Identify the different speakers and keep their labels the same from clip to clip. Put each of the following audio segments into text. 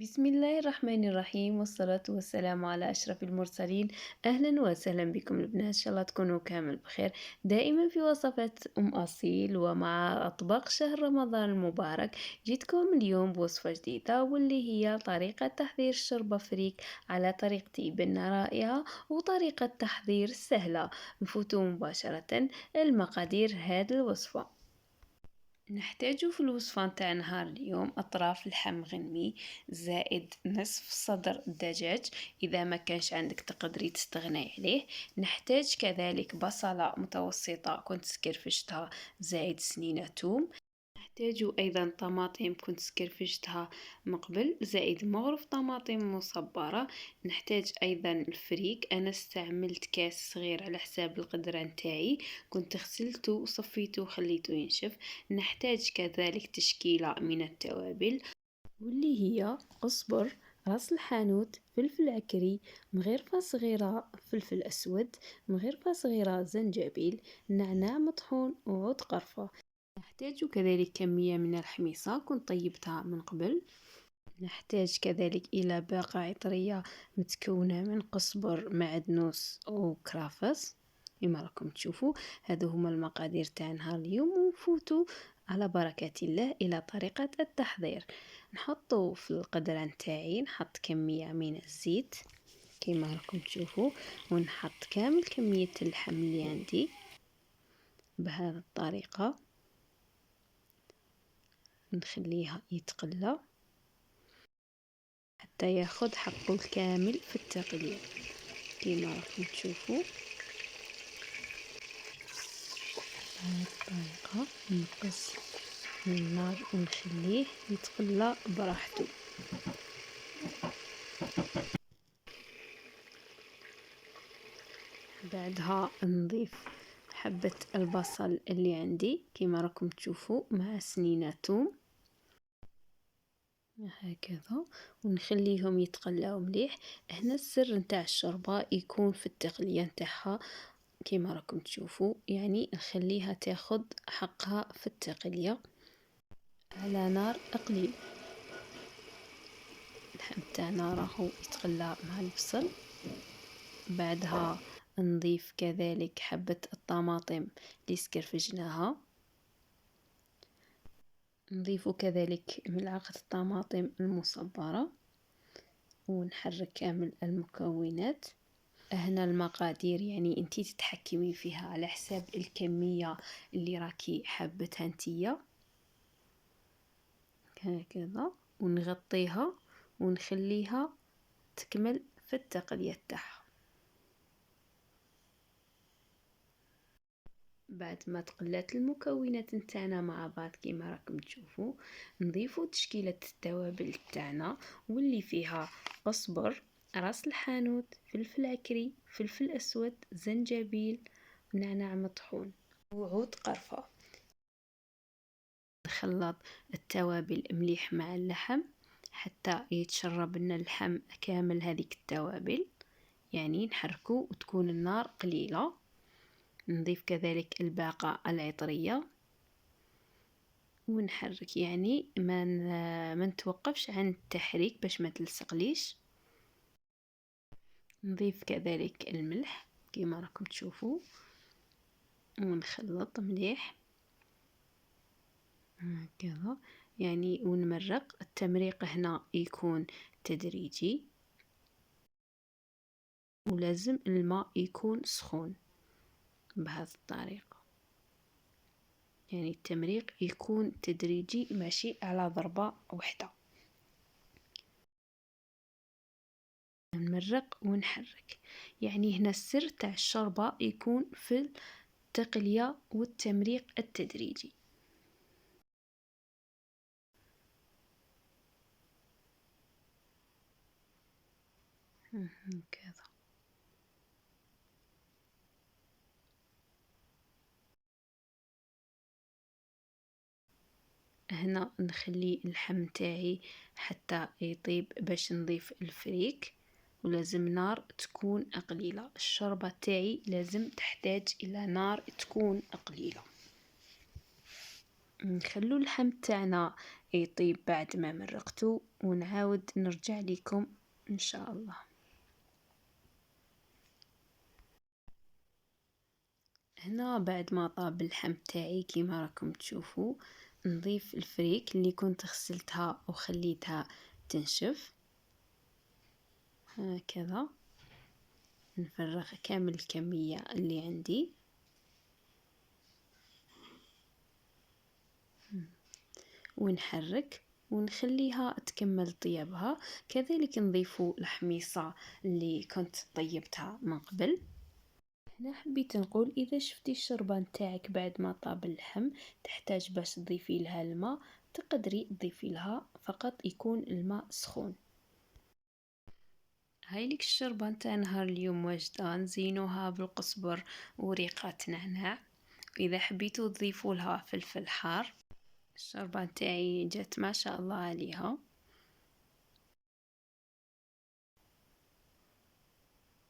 Speaker 1: بسم الله الرحمن الرحيم والصلاة والسلام على أشرف المرسلين. أهلا وسهلا بكم البنات، إن شاء الله تكونوا كامل بخير. دائما في وصفات أم أصيل ومع أطباق شهر رمضان المبارك جيتكم اليوم بوصفة جديدة، واللي هي طريقة تحضير الشوربة فريك على طريقتي بنة رائعة وطريقة تحضير سهلة. نفوتوا مباشرة المقادير هذه الوصفة. نحتاج في الوصفة نتاع نهار اليوم أطراف لحم غنمي، زائد نصف صدر دجاج. إذا ما كانش عندك تقدري تستغني عليه. نحتاج كذلك بصلة متوسطة كنت سكرفشتها، زائد سنينة توم. نحتاج أيضا طماطم كنت سكرفشتها من قبل، زائد مغرف طماطم مصبرة. نحتاج أيضا الفريك، أنا استعملت كاس صغير على حساب القدرة نتاعي، كنت غسلته وصفيته وخليته ينشف. نحتاج كذلك تشكيلة من التوابل، واللي هي قزبر، راس الحانوت، فلفل عكري، مغرفة صغيرة فلفل أسود، مغرفة صغيرة زنجبيل، نعناع مطحون وعود قرفة. نحتاج كذلك كمية من الحميصة كنت طيبتها من قبل. نحتاج كذلك إلى باقة عطرية متكونة من قزبر معدنوس وكرافس كما راكم تشوفوا. هذو هما المقادير تاع نهار اليوم، ونفوتوا على بركة الله إلى طريقة التحضير. نحطو في القدرة نتاعي، نحط كمية من الزيت كما راكم تشوفوا، ونحط كامل كمية اللحم اللي عندي بهذه الطريقة، نخليها يتقلى حتى ياخد حقه الكامل في التقلية كما راكم تشوفوا. بهذه الطريقة نقص من النار ونخليه يتقلى براحته. بعدها نضيف حبة البصل اللي عندي كما راكم تشوفوا مع سنينة توم هكذا، ونخليهم يتقلاو مليح. هنا السر نتاع الشوربة يكون في التقلية نتاعها كما راكم تشوفوا، يعني نخليها تاخد حقها في التقلية على نار قليل. اللحم تاعنا راهو يتقلى مع البصل. بعدها نضيف كذلك حبة الطماطم اللي سكرفجناها، نضيف كذلك ملعقة الطماطم المصبرة، ونحرك كامل المكونات. هنا المقادير يعني انتي تتحكمي فيها على حساب الكمية اللي راكي حابتها نتيا هكذا، ونغطيها ونخليها تكمل في التقلية تاعها. بعد ما تقلات المكونات نتاعنا مع بعض كما راكم تشوفوا، نضيفوا تشكيلة التوابل تاعنا، واللي فيها قزبر، راس الحانوت، فلفل عكري، فلفل اسود، زنجبيل، نعناع مطحون وعود قرفة. نخلط التوابل مليح مع اللحم حتى يتشرب لنا اللحم كامل هذيك التوابل، يعني نحركه وتكون النار قليلة. نضيف كذلك الباقة العطرية ونحرك، يعني ما نتوقفش عن التحريك باش ما تلصقليش. نضيف كذلك الملح كما راكم تشوفوا، ونخلط مليح هكذا يعني، ونمرق. التمريق هنا يكون تدريجي، ولازم الماء يكون سخون بهذه الطريقة، يعني التمريق يكون تدريجي ماشي على ضربة واحدة. نمرق ونحرك، يعني هنا السر تاع الشوربة يكون في التقلية والتمريق التدريجي. كذا هنا نخلي اللحم تاعي حتى يطيب باش نضيف الفريك، ولازم نار تكون قليلة. الشوربة تاعي لازم تحتاج الى نار تكون قليلة. نخلو اللحم تاعنا يطيب بعد ما مرقته، ونعاود نرجع لكم إن شاء الله. هنا بعد ما طاب اللحم تاعي كيما راكم تشوفوا، نضيف الفريك اللي كنت غسلتها وخليتها تنشف هكذا. نفرغ كامل الكمية اللي عندي، ونحرك ونخليها تكمل طيابها. كذلك نضيف الحميصة اللي كنت طيبتها من قبل. هنا حبيت نقول اذا شفتي الشوربه نتاعك بعد ما طاب اللحم تحتاج باش تضيفي لها الماء، تقدري تضيفي لها فقط يكون الماء سخون. هاي لك الشوربه نتاع نهار اليوم واجده، نزينوها بالقزبر وريقه نعناع. اذا حبيتوا تضيفوا لها فلفل حار. الشوربه نتاعي جات ما شاء الله عليها،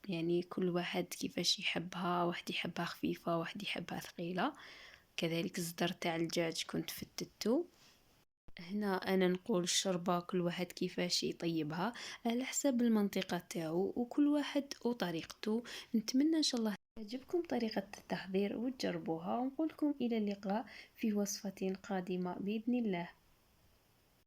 Speaker 1: يعني كل واحد كيفاش يحبها، واحد يحبها خفيفة واحد يحبها ثقيلة. كذلك الزدر تاع الدجاج كنت فتتو. هنا انا نقول الشوربة كل واحد كيفاش يطيبها على حسب المنطقة تاعو، وكل واحد وطريقته. نتمنى ان شاء الله تعجبكم طريقة التحضير وتجربوها، ونقولكم الى اللقاء في وصفة قادمة بإذن الله.